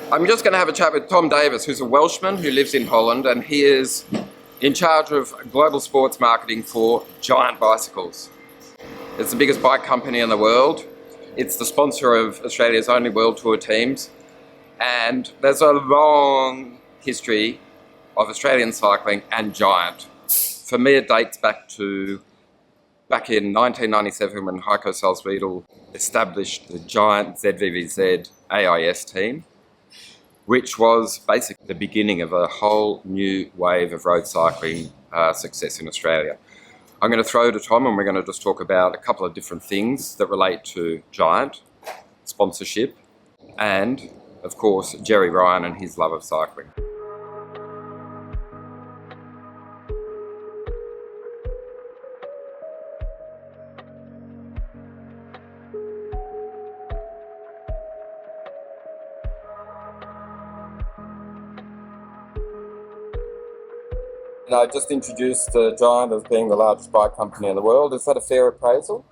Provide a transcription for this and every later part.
I'm just going to have a chat with Tom Davis, who's a Welshman who lives in Holland, and he is in charge of global sports marketing for Giant Bicycles. It's the biggest bike company in the world. It's the sponsor of Australia's only World Tour teams, and there's a long history of Australian cycling and Giant. For me, it dates back in 1997 when Heiko Salzwiedel established the Giant ZVVZ AIS team, which was basically the beginning of a whole new wave of road cycling success in Australia. I'm going to throw to Tom and we're going to just talk about a couple of different things that relate to Giant, sponsorship, and of course Gerry Ryan and his love of cycling. I just introduced Giant as being the largest bike company in the world. Is that a fair appraisal?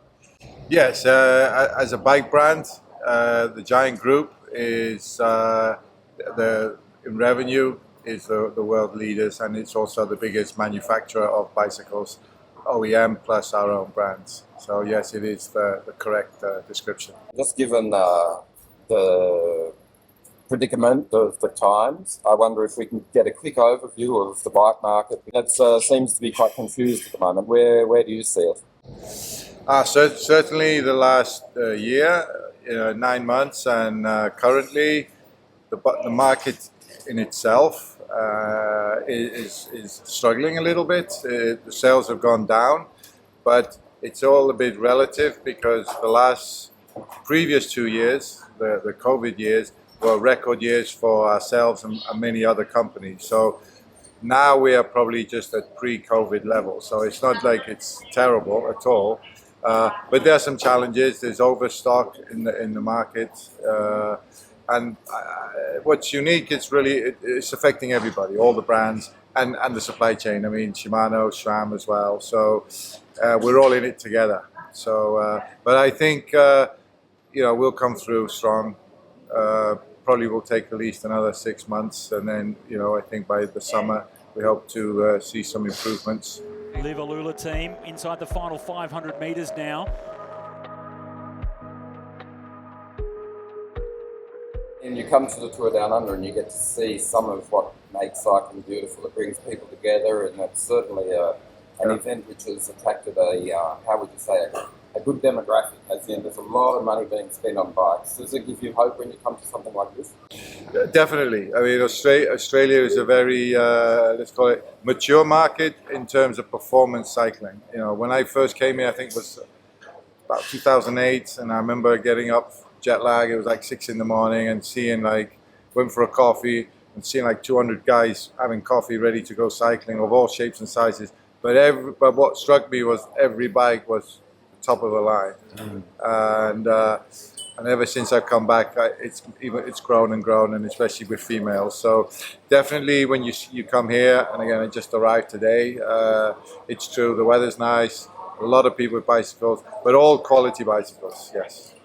Yes, as a bike brand, the Giant Group is in revenue is the world leaders, and it's also the biggest manufacturer of bicycles, OEM plus our own brands. So yes, it is the correct description. Just given the predicament of the times, I wonder if we can get a quick overview of the bike market. That seems to be quite confused at the moment. Where do you see it? Certainly the last year, 9 months, and currently the market in itself is struggling a little bit. The sales have gone down, but it's all a bit relative because the previous 2 years, the COVID years, were record years for ourselves and many other companies. So now we are probably just at pre-COVID level. So it's not like it's terrible at all. But there are some challenges. There's overstock in the market. And what's unique is really it's affecting everybody, all the brands and the supply chain. I mean, Shimano, SRAM as well. So we're all in it together. So, but I think, we'll come through strong. Probably will take at least another 6 months, and then I think by the summer we hope to see some improvements. Live AlUla team inside the final 500 metres now. And you come to the Tour Down Under and you get to see some of what makes cycling beautiful. It brings people together, and that's certainly an event which has attracted a good demographic, as in there's a lot of money being spent on bikes. Does it give you hope when you come to something like this? Definitely. I mean, Australia is a very, let's call it, mature market in terms of performance cycling. When I first came here, I think it was about 2008, and I remember getting up jet lag. It was like 6 in the morning, and went for a coffee and seeing 200 guys having coffee ready to go cycling of all shapes and sizes. But what struck me was every bike was top of the line, and ever since I've come back, it's grown and grown, and especially with females. So definitely, when you come here, and again, I just arrived today. It's true, the weather's nice, a lot of people with bicycles, but all quality bicycles. Yes.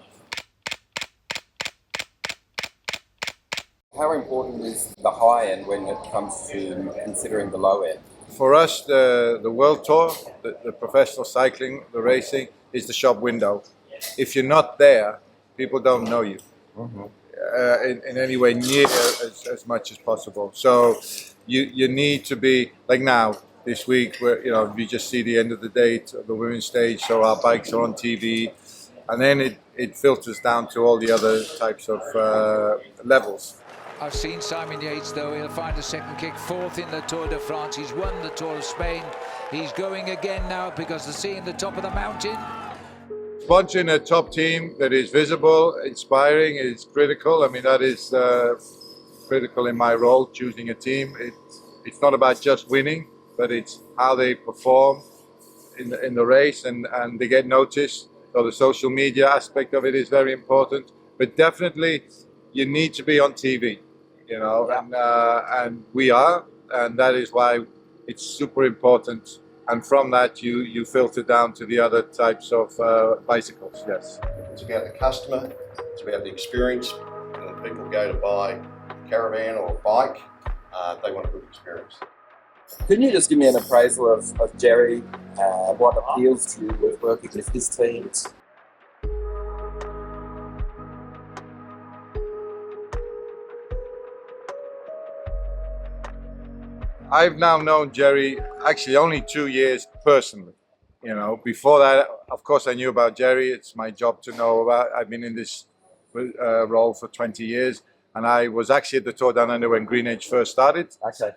How important is the high end when it comes to considering the low end? For us, the World Tour, the professional cycling, the racing, is the shop window. If you're not there, people don't know you in any way near as much as possible. So you need to be, like now, this week, where you just see the end of the date of the women's stage, so our bikes are on TV, and then it filters down to all the other types of levels. I've seen Simon Yates, though. He'll find a second kick, 4th in the Tour de France. He's won the Tour of Spain. He's going again now because the seeing the top of the mountain. Sponsoring a top team that is visible, inspiring, is critical. I mean, that is critical in my role, choosing a team. It's not about just winning, but it's how they perform in the race and they get noticed. So the social media aspect of it is very important. But definitely, you need to be on TV. And we are, and that is why it's super important. And from that, you filter down to the other types of bicycles. Yes. It's about the customer. It's about the experience that people go to buy caravan or bike, they want a good experience. Can you just give me an appraisal of Gerry, what appeals to you with working with his teams? I've now known Gerry actually only 2 years personally. You know, before that, of course, I knew about Gerry. It's my job to know about. I've been in this role for 20 years, and I was actually at the Tour Down Under when Green Edge first started. Okay.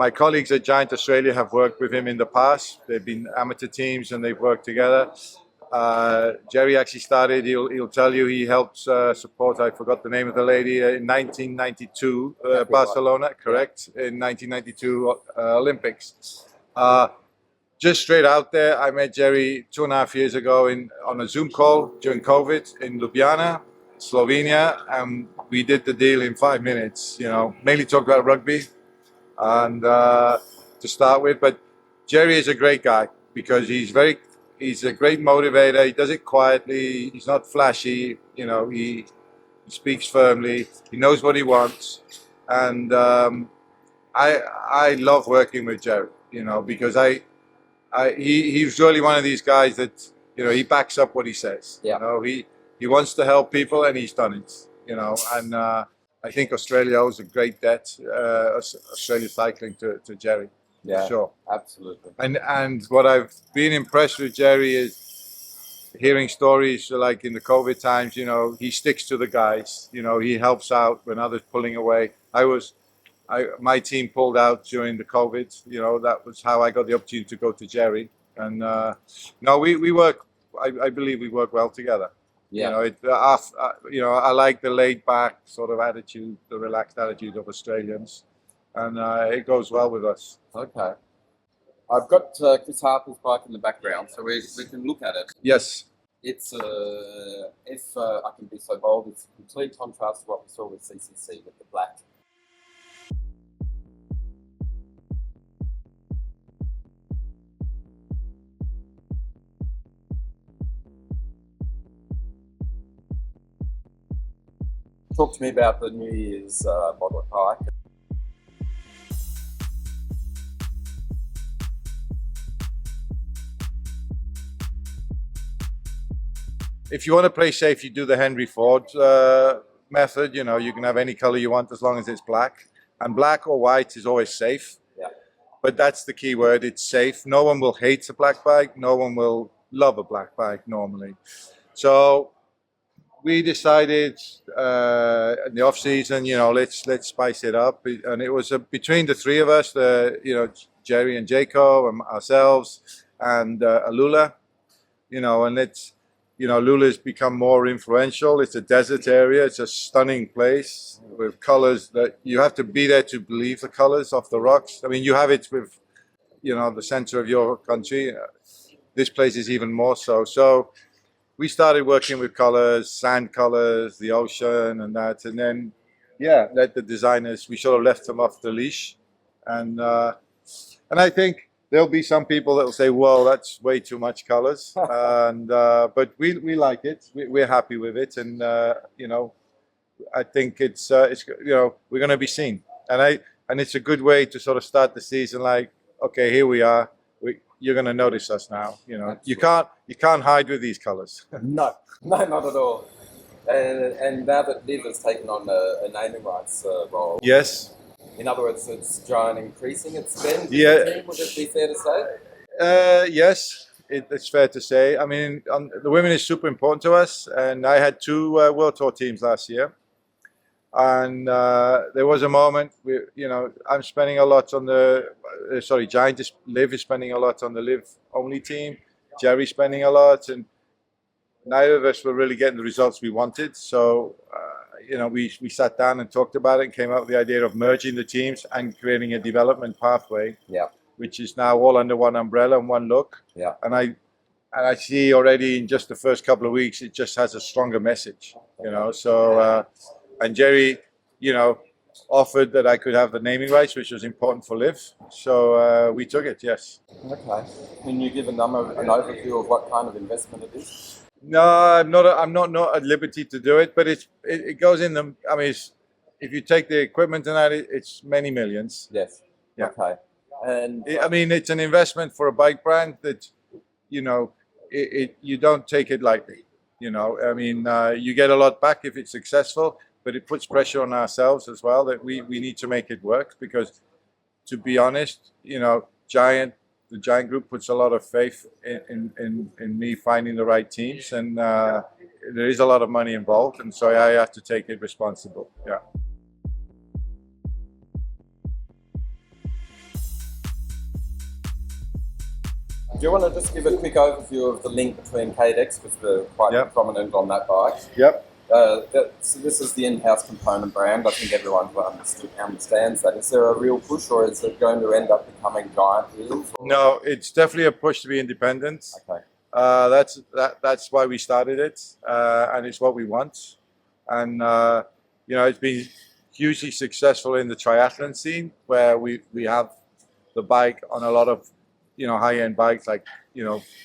My colleagues at Giant Australia have worked with him in the past. They've been amateur teams and they've worked together. Gerry actually started, he'll tell you, he helped support, I forgot the name of the lady, in 1992, Barcelona, correct, in 1992 Olympics. Just straight out there, I met Gerry 2.5 years ago on a Zoom call during COVID in Ljubljana, Slovenia, and we did the deal in 5 minutes, you know, mainly talked about rugby and to start with, but Gerry is a great guy because he's a great motivator. He does it quietly. He's not flashy. You know, he speaks firmly. He knows what he wants, and I love working with Gerry. You know, because he's really one of these guys that, you know, he backs up what he says. Yeah. You know, he wants to help people, and he's done it. You know, and I think Australia owes a great debt, Australia cycling to Gerry. Yeah, sure, absolutely. And what I've been impressed with Gerry is hearing stories like in the COVID times. You know, he sticks to the guys. You know, he helps out when others pulling away. My team pulled out during the COVID. You know, that was how I got the opportunity to go to Gerry. And no, we work. I believe we work well together. Yeah. You know, I like the laid back sort of attitude, the relaxed attitude of Australians. And it goes well with us. Okay. I've got Chris Harper's bike in the background, so we can look at it. Yes. It's, if I can be so bold, it's a complete contrast to what we saw with CCC with the black. Talk to me about the New Year's model bike. If you want to play safe, you do the Henry Ford method. You know, you can have any color you want as long as it's black. And black or white is always safe. Yeah. But that's the key word, it's safe. No one will hate a black bike. No one will love a black bike normally. So we decided in the off season, you know, let's spice it up. And it was between the three of us, you know, Gerry and Jayco and ourselves and AlUla, you know, and you know, Lula's become more influential. It's a desert area. It's a stunning place with colors that you have to be there to believe the colors of the rocks. I mean, you have it with, you know, the center of your country. This place is even more so. So we started working with colors, sand colors, the ocean and that. And then, yeah, let the designers, we sort of left them off the leash. And I think there'll be some people that will say, "Whoa, that's way too much colors," but we like it. We're happy with it, and you know, I think it's you know, we're going to be seen, and it's a good way to sort of start the season. Like, okay, here we are. You're going to notice us now. You know, you can't hide with these colors. No, not at all. And now that Liv has taken on a naming rights role. Yes. In other words, it's Giant increasing its spend. Yeah. Would it be fair to say? Yes, it's fair to say. I mean, the women is super important to us, and I had 2 World Tour teams last year, and there was a moment, you know, I'm spending a lot on Liv is spending a lot on the Liv only team, Gerry's spending a lot, and neither of us were really getting the results we wanted. So you know, we sat down and talked about it and came up with the idea of merging the teams and creating a development pathway. Yeah. Which is now all under one umbrella and one look. Yeah. And I see already in just the first couple of weeks, it just has a stronger message, you know. So and Gerry, you know, offered that I could have the naming rights, which was important for Liv. So we took it, yes. Okay. Can you give an overview of what kind of investment it is? No, I'm not at liberty to do it, but it goes in the. I mean, if you take the equipment and that, it's many millions. Yes. Yeah. Okay. And I mean, it's an investment for a bike brand that, you don't take it lightly. I mean, you get a lot back if it's successful, but it puts pressure on ourselves as well that we need to make it work because, to be honest, the Giant Group puts a lot of faith in me finding the right teams, and there is a lot of money involved, and so I have to take it responsible. Yeah. do you want to just give a quick overview of the link between Cadex, because we're quite Yep. prominent on that bike? Yep. So this is the in-house component brand. I think everyone understands that. Is there a real push, or is it going to end up becoming Giant wheels? Or? No, it's definitely a push to be independent. Okay. That's why we started it, and it's what we want. And it's been hugely successful in the triathlon scene, where we have the bike on a lot of high-end bikes, like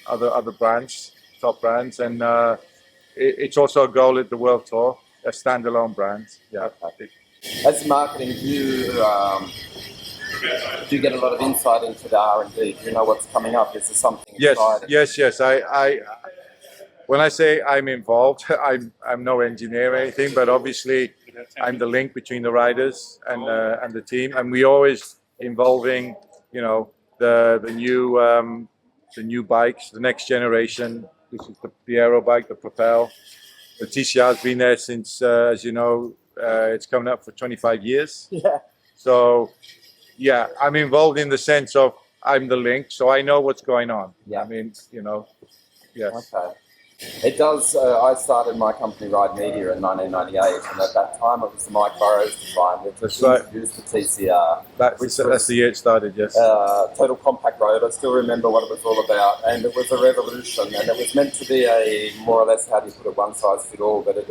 other brands, top brands, and it's also a goal at the World Tour, a standalone brand. Yeah. Okay. As marketing, do you get a lot of insight into the R&D? Do you know what's coming up? Is there something exciting? Yes. I when I say I'm involved, I'm no engineer or anything, but obviously I'm the link between the riders and the team, and we always involving the new bikes, the next generation. This is the aero bike, the Propel. The TCR has been there since, as you know, it's coming up for 25 years. Yeah. So, yeah, I'm involved in the sense of I'm the link, so I know what's going on. Yeah. I mean, yes. Okay. It does. I started my company, Ride Media, in 1998, and at that time it was the Mike Burrows design, which That's right. introduced the TCR. That's the year it started, yes. Total compact road. I still remember what it was all about, and it was a revolution. And it was meant to be a more or less, how do you put it, one size fit all. But it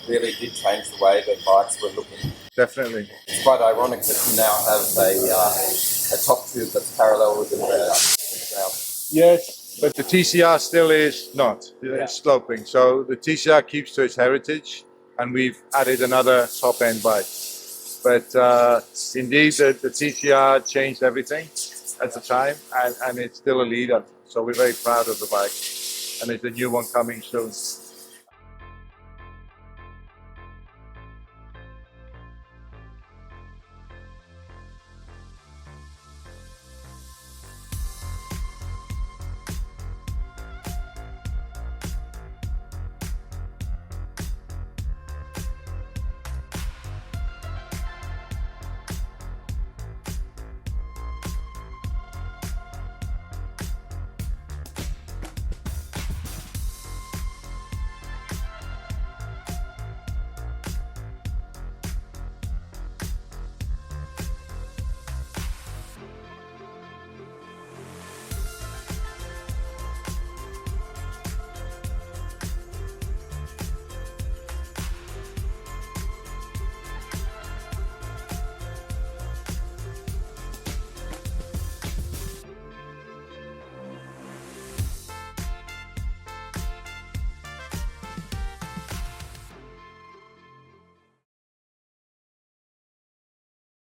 really did change the way that bikes were looking. Definitely. It's quite ironic that you now have a top tube that's parallel with the ground. Yes. But the TCR still is not. It's sloping. So the TCR keeps to its heritage, and we've added another top-end bike. But indeed, the TCR changed everything at the time, and it's still a leader. So we're very proud of the bike, and there's a new one coming soon.